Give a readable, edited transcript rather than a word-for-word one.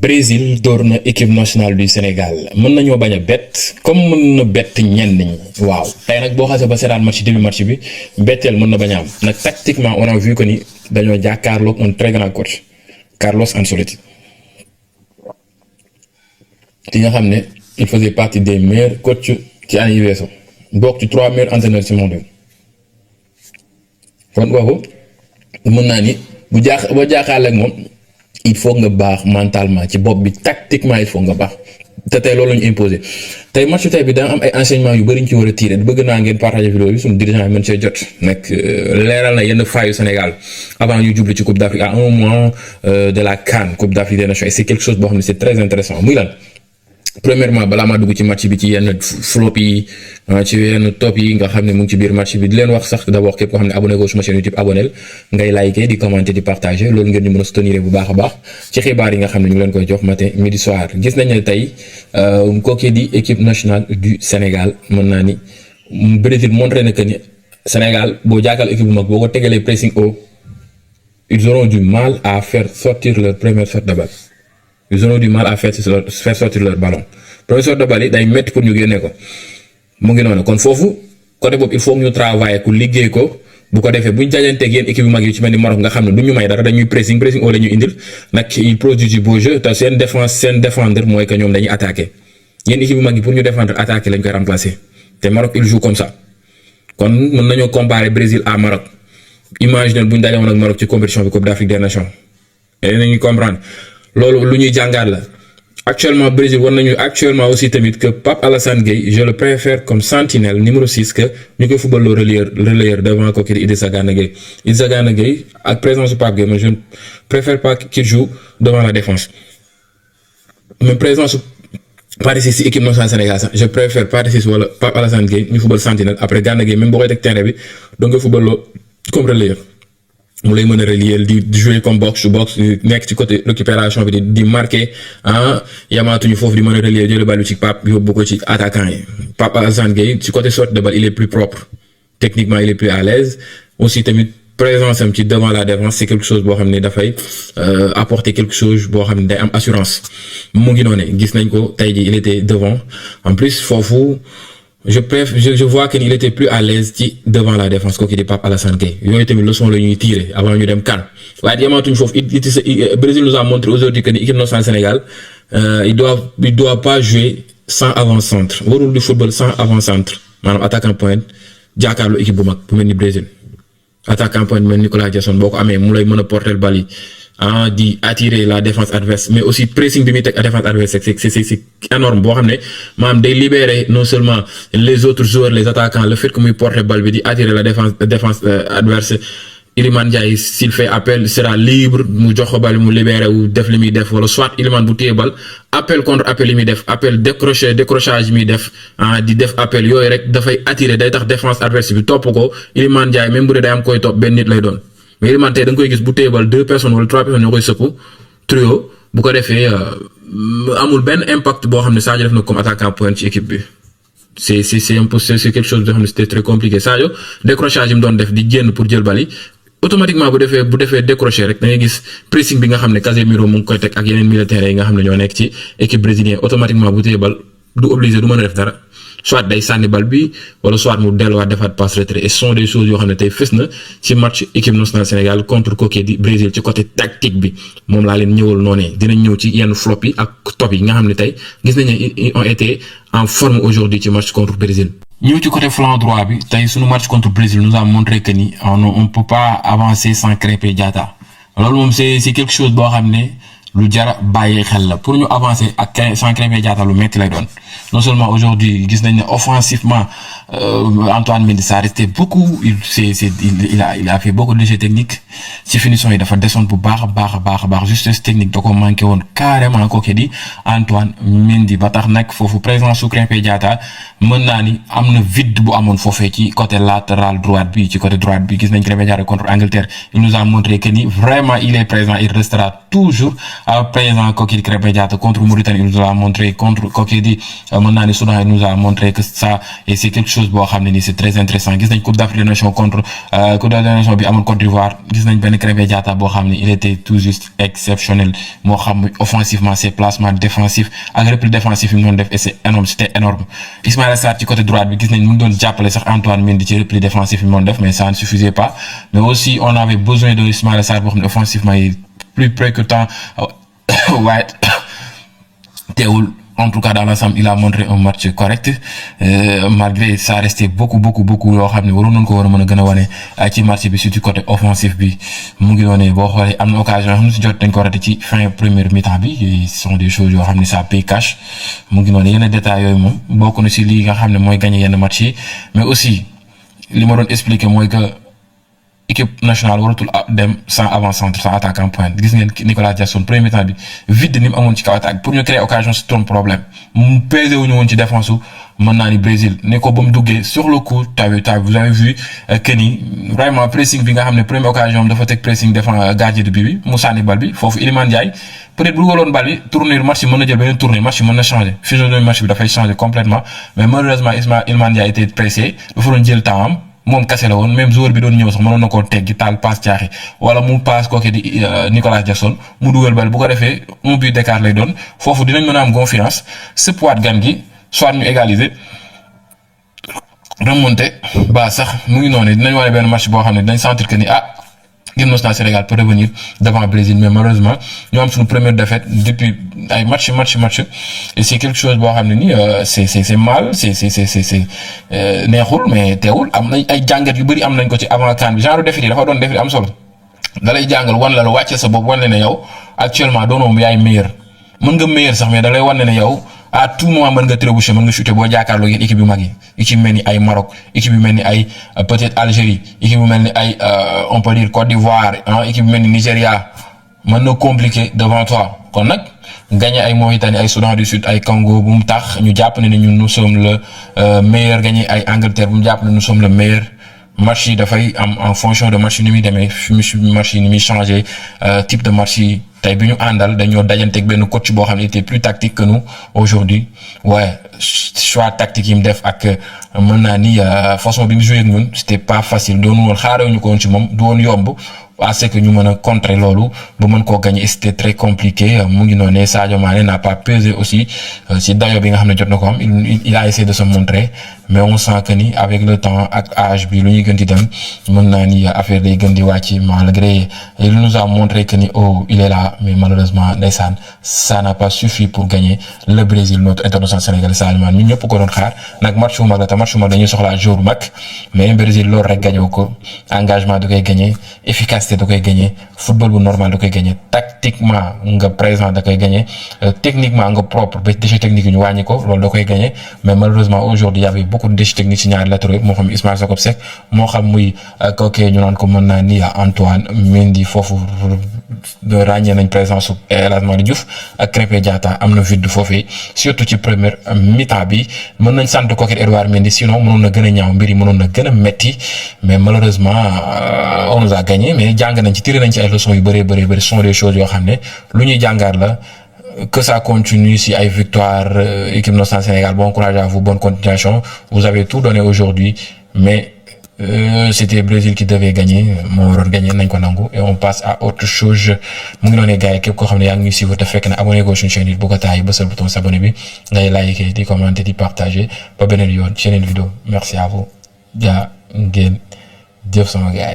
Brésil door na équipe nationale du Sénégal mën nañoo bañ a bett comme mën na bett ñenn ñi waaw tey nag boo xasee ba seetaan match début match bi betteel mën na bañ a am nag tactiquement on a vu que ni dañoo jàkkaarloog un très grand coach Carlos Ancelotti ki nga xam ne il faisait partie des meilleurs coachs ci année yi weesu bokk ci 3 meilleurs entraîneurs ci monde kon kooku mën naa ni bu jàkkaarloo ak moom. Il faut nga baax mentalement ci bopp bi tactiquement il faut nga baax te tey loolu la ñu imposé tey match tey bi dana am ay enseignements yu bëri ñu ci war a tirer bëgg naa ngeen partager vidéo bi suñu dirigeant yi mën see jot nag leeral na yenn failles yu Sénégal avant ñu jublu ci Coupe d'Afrique à un mois de la CAN Coupe d'Afrique des Nations et c'est quelque chose boo xam ne c'est très intéressant muy lan premièrement balaa maa dugg ci match bi ci yenn flop yi ci yenn top yi nga xam ne mu ngi ci biir match bi di leen wax sax d'abord képp koo xam ne abonné ko suma chaîne YouTube abonné ngay liker di commenter di partager loolu ngeen ñu mën a soutenir bu baax a baax ci xibaar yi nga xam ne ñu leen koy jox matin midi soir gis nañ ne tey kooku di équipe nationale du Sénégal mën naa ni Brésil montré na que ni Sénégal boo jàkkal équipe bu mag boo ko tegalee pressing haut ils auront du mal à faire sortir leur première sortie de balle. Ils auront du mal à faire sortir leur ballon premier sortie de balle yi day métti pour ñu génne ko mu ngi noonu kon foofu côté boobu il faut ñu travailler ku liggéey ko bu ko defee bu ñu jajanteeg yéen équipe yu mag yi ci mel ni Maroc nga xam ne du ñu may dara dañuy pressing au la ñuy indil nag ils produisent du beau jeu te seen défendre mooy que ñoom dañuy attaquer yéen équipe yu mag yi pour ñu défendre attaquer lañ koy remplacer te Maroc il joue comme ça kon mën nañoo comparer Brésil à Maroc imaginer bu ñu dajewoon ak Maroc ci compétition bi Coupe d'Afrique des Nations et nañu comprendre. loolu lu ñuy jàngaat la actuellement Brésil war nañu actuellement aussi tamit que Pape Alassane Gueye je le préfère comme sentinelle numéro 6 que ñu koy football relayeur devant kooku di Idrissa Gana Gueye Idrissa Gana Gueye ak présence su Pape Gueye mais je ne préfère pas qu'il joue devant la défense mais présence su Pathé Ciss ci équipe nationale Sénégal sax je préfère Pathé Ciss wala Pape Alassane Gueye ñu football sentinelle après Gana Gueye même boo koy teg terrain bi donc nga football loo comme relayeur mu lay mën a relier di jouer comme box to box nekk ci côté récupération bi di marquer yamaatuñu foofu di mën a relier jële bal bi ci Pape yóbbu ko ci attaquant yi Pape Alassane Gueye ci côté sortie de balle il est plus propre techniquement il est plus à l'aise aussi tamit présence am ci devant la défense c'est quelque chose boo xam ne dafay apporter quelque chose boo xam ne day am assurance mu ngi noonu gis nañ ko tey jii il était devant en plus foofu je vois qu'il était plus à l'aise ci devant la défense kooku di Pape Alassane Gueye yooyu tamit leçon la ñuy tirer avant ñu dem CAN waaye yamaatuñ foofu Brésil nous a montré aujourd'hui que ni équipe nationale Sénégal il doit pas jouer sans avant-centre warul di football sans avant-centre maanaam attaquant point jàkkaarloo équipe bu mag bu mel ni Brésil attaquant point mel Nicolas Jackson boo ko amee mu lay mën a porter bal yi di attirer la défense adverse mais aussi pressing bi muy teg à défense adverse c'est énorme boo xam ne maanaam day libérer non seulement les autres joueurs les attaquants le fait que muy porter balle bi di attirer la défense adverse Iliman Ndiaye s'il fait appel sera libre mu jox ko bal mu libérer wu def li muy def wala soit Iliman bu téye bal appel contre appel yi muy def appel décrochage yi muy def di def appel yooyu rek dafay attirer day tax défense adverse bi topp ko Iliman Ndiaye même bu dee day am koy topp benn nit lay doon. mais Iliman tey da nga koy gis bu téebal 2 personnes wala 3 personnes ñoo koy sëpp trio bu ko defee amul benn impact boo xam ne Sadio def na comme attaquant point ci équipe bi c'est un peu c'est quelque chose boo xam ne c'était très compliqué Sadio décrochage yi mu doon def di génn pour jël bal yi automatiquement bu defee décrocher rek da ngay gis pressing bi nga xam ne Casemiro mu ngi koy teg ak yeneen militaires yi nga xam ne ñoo nekk ci équipe brésilienne automatiquement bu téebal du obligé du mën a def dara. soit day sànni bal bi wala soit mu delluwaat defaat passe retrait et ce sont des choses yoo xam ne tey fës na ci match équipe nationale Sénégal contre kooku di Brésil ci côté tactique bi moom laa leen ñëwal noonee dinañ ñëw ci yenn flop yi ak top yi nga xam ne tey gis nañ ne ils ont été en forme aujourd'hui ci match contre Brésil. ñëw ci côté flanc droit bi tey suñu match contre Brésil nous a montré que ni on peut pas avancer sans Krépin Diatta loolu moom c'est quelque chose boo xam ne lu jara bàyyi xel la pour ñu avancer ak sans Krépin Diatta lu metti lay doon non seulement aujourd'hui gis nañ ne offensivement Antoine Mendy ça restait beaucoup il a fait beaucoup de jeux techniques ci finition yi dafa desoon bu baax a baax justesse technique da ko manqué woon carrément kooku di Antoine Mendy ba tax nag foofu présence su Krépin Diatta mën naa ni am na vide bu amoon foofee ci côté latéral droite bi ci côté droite bi gis nañ Krépin Diatta contre Angleterre il nous a montré que ni vraiment il est présent il restera toujours présent kooku di Krépin Diatta contre Mauritanie il nous a montré contre kooku di mën naa ni Soudan il nous a montré que ça et c'est quelque chose boo xam ne nii c'est très intéressant gis nañ Coupe d'Afrique des Nations contre Coupe d'Afrique des Nations bi amoon Côte d'Ivoire gis nañ benn Krépin Diatta boo xam ne il était tout juste exceptionnel moo xam offensivement ses placements défensifs ak repli défensif yi mu doon def et c'est énorme c'était énorme Ismaïla Sarr ci côté droite bi gis nañ mu doon jàppale sax Antoine Mendy ci repli défensif yi mu doon def mais ça ne suffisait pas mais aussi on avait besoin de Ismaïla Sarr boo xam ne offensivement yi plus percutant waaye teewul en tout cas dans l'ensemble il a montré un match correct malgré ça restait beaucoup yoo xam ne waroon nañ ko war a mën a gën a wane ci match bi surtout côté offensif bi mu ngi doon boo xoolee am na occasion yoo xam ne si jot dañ ko raté ci fin première mi-temps bi ce sont des choses yoo xam ne ça paye cash mu ngi doon yenn détails yooyu moom bokk na si lii nga xam ne mooy gagné yenn match yi mais aussi li ma doon expliquer mooy que équipe nationale waratul dem sans avant-centre sans attaquant pointe gis ngeen Nicolas Jackson premier mi-temps bi vide ni mu amoon ci kaw attaque pour ñu créer occasion c'est un problème mu pesé wuñu woon ci défense su mën naa ni Brésil ne ko ba mu duggee sur le coup vous avez vu que ni vraiment pressing bi nga xam ne première occasion am dafa teg pressing défense gardien de but bi mu sànni bal bi foofu Iliman Ndiaye peut-être bu dugaloon bal bi tournure match yi mën na jël beneen tournure match yi mën na changer physionomie match bi dafay changer complètement mais malheureusement Iliman Ndiaye était pressé dafa doon jël temps am moom kase la woon même joueur bi doon ñëw sax mënoon na koo teggi taal passe caaxi wala mu passe kooke di Nicolas Jackson mu dugal bal bu ko defee un but d'écart lay doon foofu dinañ mën a am confiance sëppuwaat gan gi soit ñu égaliser remonter ba sax mu ngi noonu dinañ wane benn match boo xam ne dinañ sentir que ni l'équipe nationale Sénégal peut revenir devant Brésil mais malheureusement ñu am suñu première défaite depuis ay match et c'est quelque chose boo xam ne ni c'est mal c'est neexul mais teewul am nañ ay jàngat yu bari am nañ ko ci avant CAN bi genre défaite yi dafa doon défaite am solo da lay jàngal wan la wàcce sa bopp wan ne yow actuellement doonoo yaay meilleur mën nga meilleur sax mais da lay wan ne yow à tout moment mën nga trébucher mën nga chuter boo jàkkaarloo yéen équipe yu mag yi équipe mel ni ay Maroc équipe yu mel ni ay peut-être Algérie équipe yu mel ni ay on peut dire Côte d'Ivoire équipe yu mel ni Nigeria mën na compliquer devant toi kon nag gagner ay Mauritanie ay Soudan du Sud ay Congo bu mu tax ñu jàpp ne ñun nous sommes le meilleur gagner ay Angleterre bu mu jàpp ne nous sommes le meilleur match yi dafay am en fonction de match yi ni muy demee match yi ni muy changer type de match yi tey bi ñu àndal dañoo dajanteeg benn coach boo xam ne était plus tactique que nous aujourd'hui ouais choix tactique yi mu def ak mën naa ni façon bi mu joué ak ñun c'était pas facile doonu woon xaarewuñu ko woon ci moom du woon yomb assez que ñu mën a contrer loolu ba mën koo gagner c'était très compliqué mu ngi noonu Sadio Mané n'a pas pesé aussi ci dayo bi nga xam ne jot na ko am il a essayé de se montrer mais on sent que ni avec le temps ak âge bi lu ñuy gën di dem mën naa ni affaire day gën di wàcc malgré il nous a montré que ni il est là mais malheureusement ndeysaan ça n'a pas suffi pour gagner le Brésil notre international sénégalais Sadio Mané ñun ñëpp ko doon xaar nag match bu mag la te match bu mag dañuy soxlaa jour bu mag mais Brésil loolu rek gagné ko engagement da koy gagné efficacité da koy gagné football bu normal da koy gagné tactiquement nga présent da koy gagné techniquement nga propre ba déchets techniques yi ñu wàññi ko loolu da koy gagné mais malheureusement aujourd'hui il y avait beaucoup de déchets techniques ci ñaari latéraux moo xam Ismaïla Jakobs Seck moo xam muy kookee ñu naan ko mën naa ni Antoine Mendy foofu ràññee nañ présence su El Hadji Malick Diouf ak Krépin Diatta am na vide foofee surtout ci première mi-temps bi mën nañ sant kooku Edouard Mendy sinon mënoon na gën a ñaaw mbir yi mënoon na gën a metti mais malheureusement on nous a gagné mais jàng nañ ci tiré nañ ci ay leçons yu bëree ce sont des choses yoo xam ne lu ñuy jàngaar la que ça continue si ay victoire équipe nationale Sénégal bon courage à vous bonne continuation vous avez tout donné aujourd'hui mais c'était Brésil qui devait gagner moo waroon gagner nañ ko nangu et on passe à autre chose mu ngi noonee gars yi képp koo xam ne yaa ngi ñuy suivre te fekk na abonné ko suñu chaîne yi bu ko taay bësal bouton s'abonner bi ngay liker di commenter di partager ba beneen yoon ci yeneen vidéo merci à vous jaa ngeen jëf sama gars yi